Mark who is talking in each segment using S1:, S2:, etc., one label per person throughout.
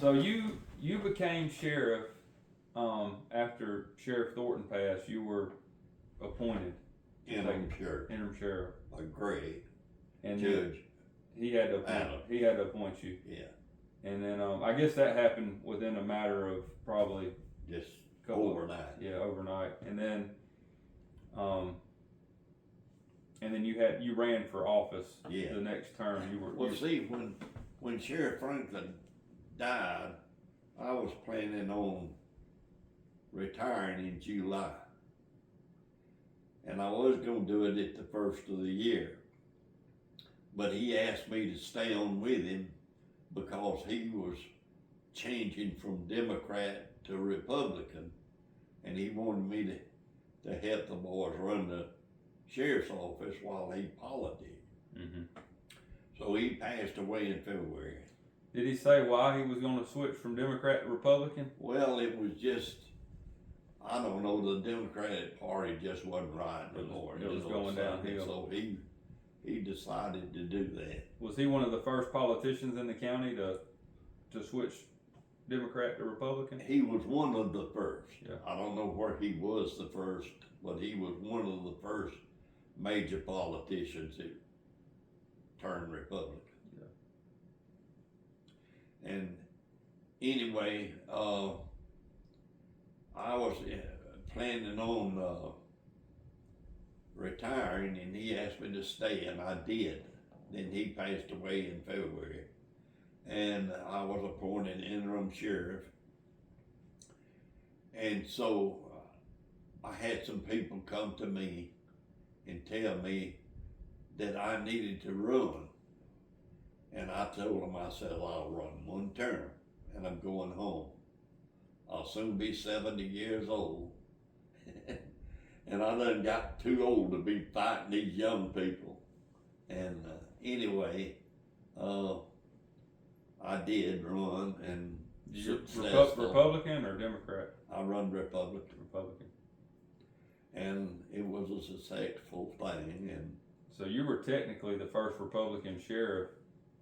S1: So you became sheriff after Sheriff Thornton passed. You were appointed
S2: Interim sheriff,
S1: interim sheriff,
S2: like Greg,
S1: and
S2: Judge.
S1: he had to
S2: Adam.
S1: appoint you.
S2: Yeah,
S1: And then I guess that happened within a matter of probably
S2: just
S1: couple
S2: overnight.
S1: overnight. And then you ran for office.
S2: Yeah.
S1: The next term you were.
S2: Well, see, when Sheriff Franklin died, I was planning on retiring in July. And I was going to do it at the first of the year. But he asked me to stay on with him because he was changing from Democrat to Republican. And he wanted me to help the boys run the sheriff's office while he politicked.
S1: Mm-hmm.
S2: So he passed away in February.
S1: Did he say why he was going to switch from Democrat to Republican?
S2: Well, it was just, I don't know, the Democratic Party just wasn't right anymore.
S1: It was going downhill.
S2: So he decided to do that.
S1: Was he one of the first politicians in the county to switch Democrat to Republican?
S2: He was one of the first.
S1: Yeah.
S2: I don't know where he was the first, but he was one of the first major politicians who turned Republican. Yeah. And anyway, I was planning on retiring, and he asked me to stay, and I did. Then he passed away in February, and I was appointed interim sheriff. And so I had some people come to me and tell me that I needed to run. And I told them, I said, I'll run one term and I'm going home. I'll soon be 70 years old. And I done got too old to be fighting these young people. And anyway, I did run, and
S1: Republican or Democrat?
S2: I run Republican.
S1: Republican.
S2: And it was a successful thing. And
S1: so you were technically the first Republican sheriff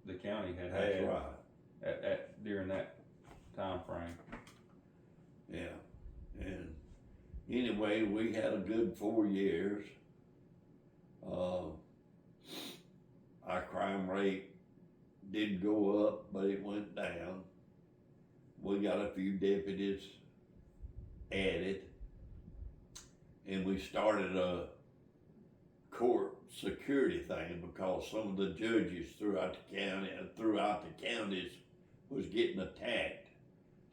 S1: the county had.
S2: That's right.
S1: At during that time frame.
S2: Yeah. And anyway, we had a good 4 years. Our crime rate did go up, but it went down. We got a few deputies added, and we started a court security thing because some of the judges throughout the counties was getting attacked.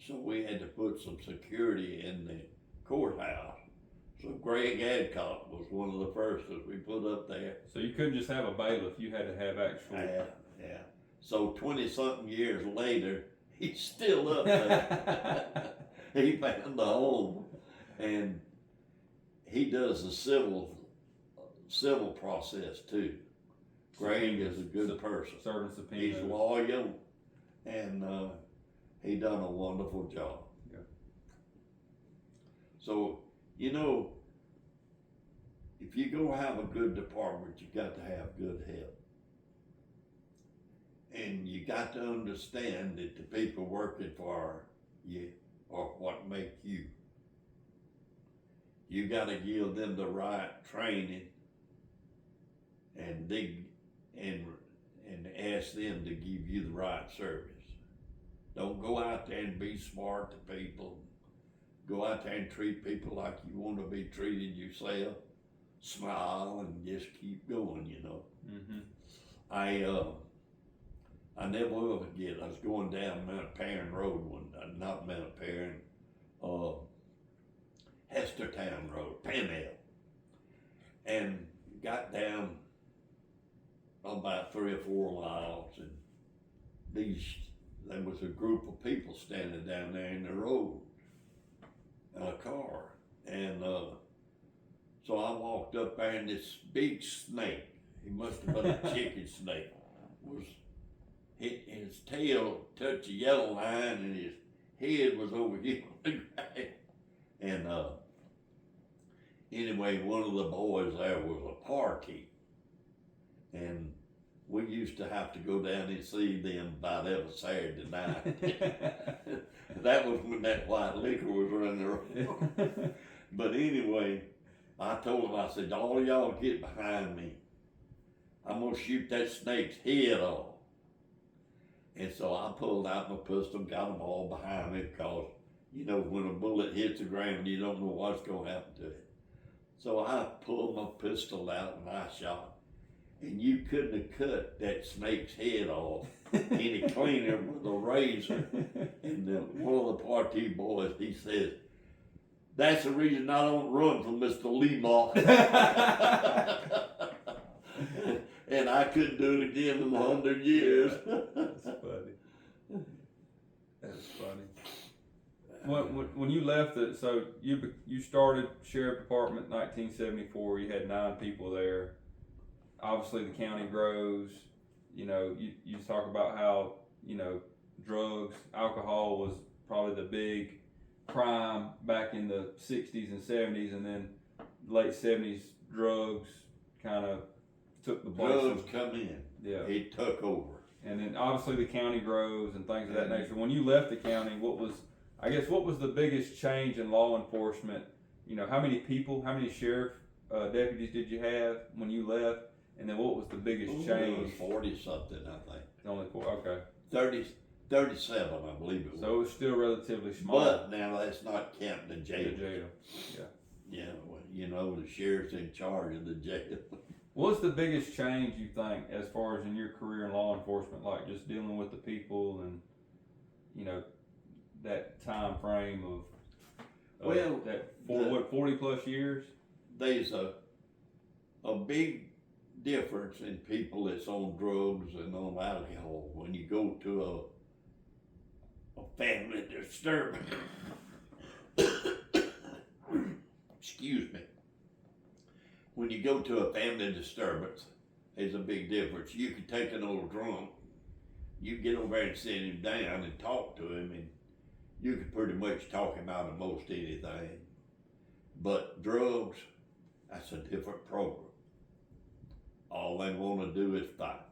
S2: So we had to put some security in the courthouse. So Greg Adcock was one of the first that we put up there.
S1: So you couldn't just have a bailiff, you had to have actual...
S2: Yeah. So 20-something years later, he's still up there. He found the home, and he does the civil process too. Greg is a good person.
S1: Serving subpoenas.
S2: He's loyal, and he done a wonderful job.
S1: Yeah.
S2: So, you know, if you go have a good department, you got to have good help. And you got to understand that the people working for you are what make you. You got to give them the right training and ask them to give you the right service. Don't go out there and be smart to people. Go out there and treat people like you want to be treated yourself. Smile and just keep going, you know.
S1: Mm-hmm.
S2: I never will forget, I was going down Mount Perrin Road not Mount Perrin, Hestertown Road, Panhandle, and got down about 3 or 4 miles, and there was a group of people standing down there in the road in a car, and so I walked up there, and this big snake, he must have been a chicken snake, his tail touched a yellow line, and his head was over here on the ground. And anyway, one of the boys there was a party, and we used to have to go down and see them about every Saturday night. That was when that white liquor was running around. But anyway, I told him, I said, all y'all get behind me. I'm gonna shoot that snake's head off. And so I pulled out my pistol, got them all behind me because, you know, when a bullet hits the ground, you don't know what's gonna happen to it. So I pulled my pistol out and I shot. And you couldn't have cut that snake's head off any cleaner with a razor. And one of the party boys, he says, that's the reason I don't run from Mr. Lamar. And I couldn't do it again in 100 years.
S1: That's funny. That's funny. When you left it, so you started sheriff department in 1974. You had 9 people there. Obviously, the county grows. You know, you talk about how, you know, drugs, alcohol was probably the big crime back in the 60s and 70s, and then late 70s, drugs kind of took the place.
S2: Drugs come in.
S1: Yeah.
S2: It took over. And
S1: then obviously the county grows and things of that nature. When you left the county, what was the biggest change in law enforcement? You know, how many sheriff deputies did you have when you left? And then what was the biggest change?
S2: It was 40 something, I think.
S1: Only 4, okay.
S2: 37, I believe it was.
S1: So it was still relatively small.
S2: But now that's not counting the jail.
S1: The jail, yeah.
S2: Yeah, well, you know, the sheriff's in charge of the jail.
S1: What's the biggest change you think as far as in your career in law enforcement, like just dealing with the people and, you know, that time frame of that 40 plus years?
S2: There's a big difference in people that's on drugs and on alcohol. When you go to a family disturbance, excuse me. When you go to a family disturbance, there's a big difference. You can take an old drunk, you get over there and sit him down and talk to him, and you can pretty much talk him out of most anything. But drugs, that's a different program. All they want to do is fight.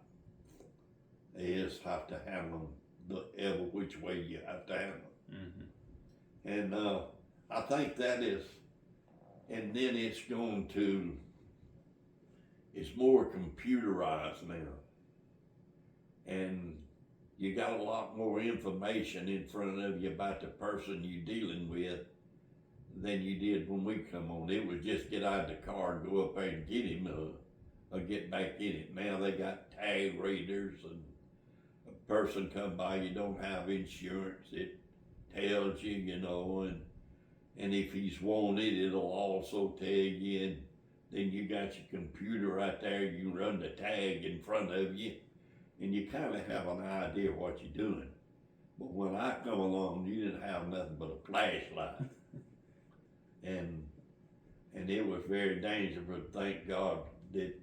S2: They just have to handle them every which way you have to handle them. Mm-hmm. And I think that is, and then it's more computerized now. And you got a lot more information in front of you about the person you're dealing with than you did when we come on. It was just get out of the car and go up there and get him or get back in it. Now they got tag readers, and a person come by, you don't have insurance, it tells you, you know, and if he's wanted, it'll also tag you, and then you got your computer right there, you run the tag in front of you, and you kind of have an idea what you're doing. But when I come along, you didn't have nothing but a flashlight. and it was very dangerous, but thank God that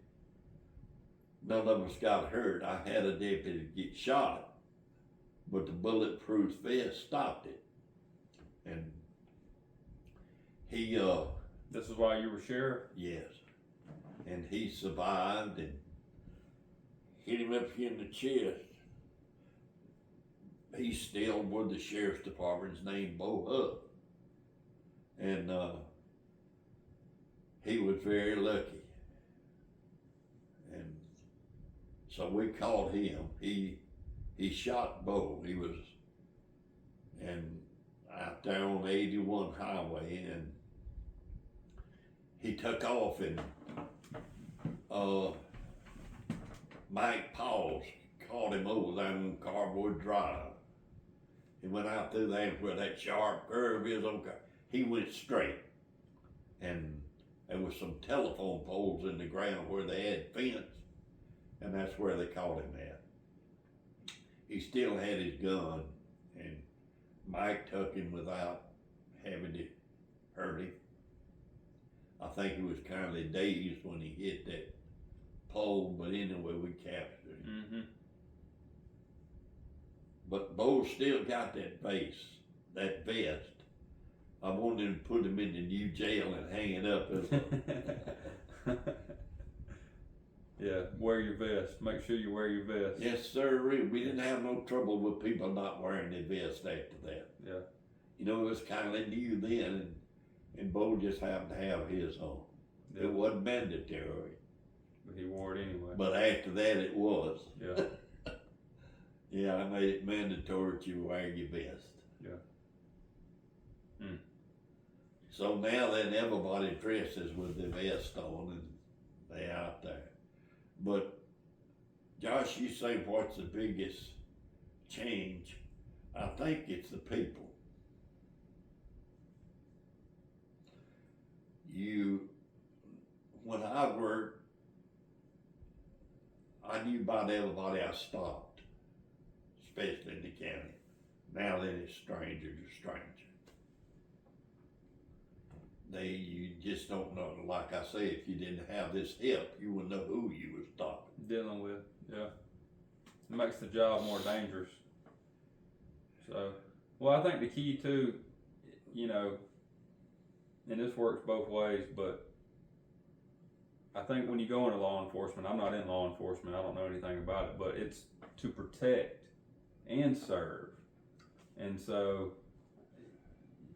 S2: none of us got hurt. I had a deputy get shot, but the bulletproof vest stopped it. And he,
S1: this is why you were sheriff?
S2: Yes. And he survived and hit him up in the chest. He's still with the sheriff's department. His name Bo Huff. And he was very lucky. And so we called him. He shot Bo. He was out there on the 81 highway, and he took off, and Mike Pauls caught him over there on Carwood Drive. He went out through there where that sharp curve is on car. He went straight, and there was some telephone poles in the ground where they had fence, and that's where they caught him at. He still had his gun, and Mike took him without having to hurt him. I think he was kind of dazed when he hit that pole, but anyway, we captured him. Mm-hmm. But Bo still got that vest. I wanted to put him in the new jail and hang it up as
S1: yeah, wear your vest. Make sure you wear your vest.
S2: Yes, sir. We didn't have no trouble with people not wearing their vest after that.
S1: Yeah.
S2: You know, it was kind of new then, and Bo just happened to have his on.
S1: Yeah.
S2: It wasn't mandatory,
S1: But he wore it anyway.
S2: but after that it was.
S1: Yeah.
S2: Yeah, I made it mandatory to wear your vest.
S1: Yeah. Hmm.
S2: So now then everybody dresses with the vest on and they out there. But Josh, you say what's the biggest change? I think it's the people. When I worked, I knew about everybody I stopped, especially in the county. Now then it's stranger to stranger. You just don't know. Like I say, if you didn't have this help, you wouldn't know who you was stopping.
S1: Dealing with, yeah. It makes the job more dangerous. So, well, I think the key too, you know, and this works both ways, but I think when you go into law enforcement, I'm not in law enforcement, I don't know anything about it, but it's to protect and serve. And so,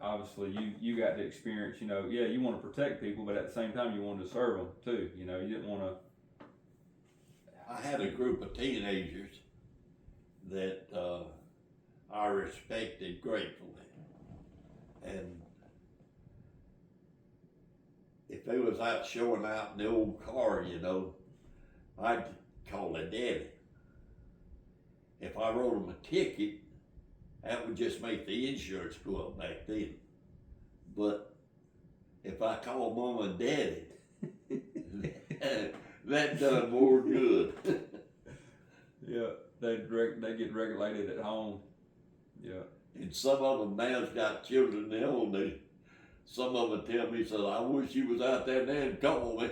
S1: obviously, you got the experience, you know, yeah, you want to protect people, but at the same time, you wanted to serve them too. You know, you didn't want to.
S2: I had a group of teenagers that I respected gratefully. And if they was out showing out in the old car, you know, I'd call it daddy. If I wrote them a ticket, that would just make the insurance go up back then. But if I called mom and daddy, that done more good.
S1: Yeah, they get regulated at home. Yeah.
S2: And some of them now's got children their own. Some of them tell me, "So I wish you was out there now and call me."